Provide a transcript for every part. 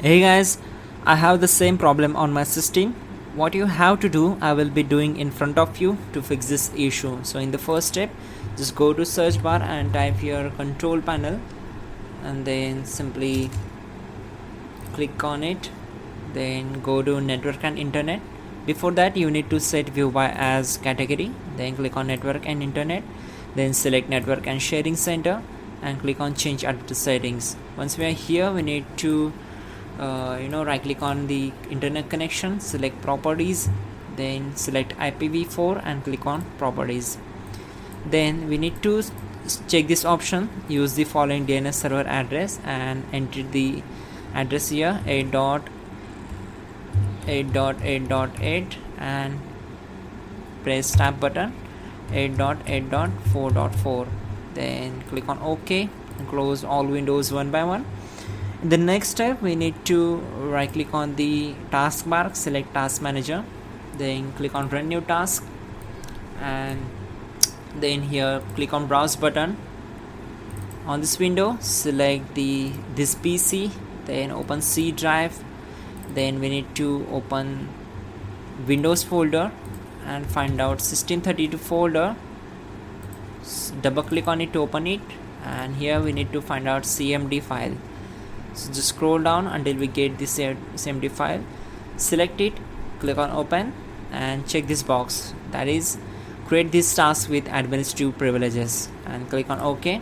Hey guys, I have the same problem on my system. What you have to do, I will be doing in front of you to fix this issue. So in the first step, just go to search bar and type your control panel and then simply click on it. Then go to network and internet. Before that, you need to set view by as category. Then click on network and internet. Then select network and sharing center and click on change adapter settings. Once we are here, we need to right click on the internet connection, select properties, then select IPv4 and click on properties. Then we need to check this option, use the following DNS server address and enter the address here 8.8.8.8 and press tab button 8.8.4.4. then click on OK and close all windows one by one. In the next step, we need to right click on the taskbar, select task manager, then click on run new task, and then here click on browse button. On this window, select this PC, then open C drive, then we need to open Windows folder and find out system32 folder. Double click on it to open it, and here we need to find out CMD file. So just scroll down until we get this CMD file, select it, click on open and check this box, that is create this task with administrative privileges, and click on OK.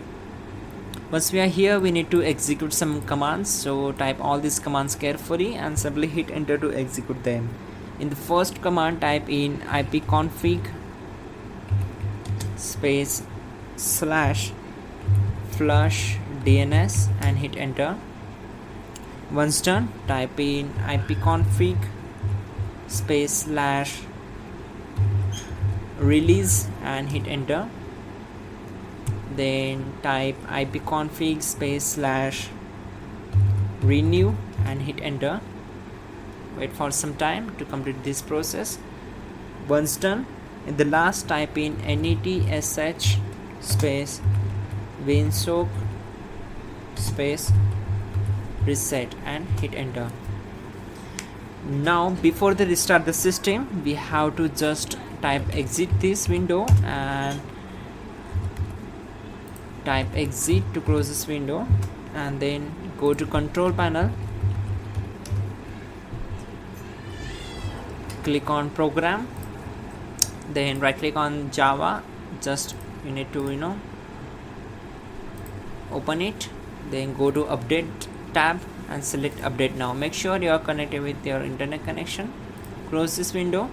Once we are here, we need to execute some commands, so type all these commands carefully and simply hit enter to execute them. In the first command, type in ipconfig space /flush DNS and hit enter. Once done, type in ipconfig space /release and hit enter. Then type ipconfig space /renew and hit enter. Wait for some time to complete this process. Once done, in the last, type in netsh space winsock space reset and hit enter. Now before they restart the system, we have to just type exit this window and type exit to close this window, and then go to control panel, click on program, then right click on Java, just you need to open it, then go to update tab and select update now. Make sure you are connected with your internet connection. Close this window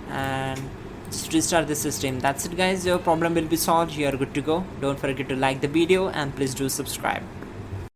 and just restart the system. That's it guys, your problem will be solved. You are good to go. Don't forget to like the video and please do subscribe.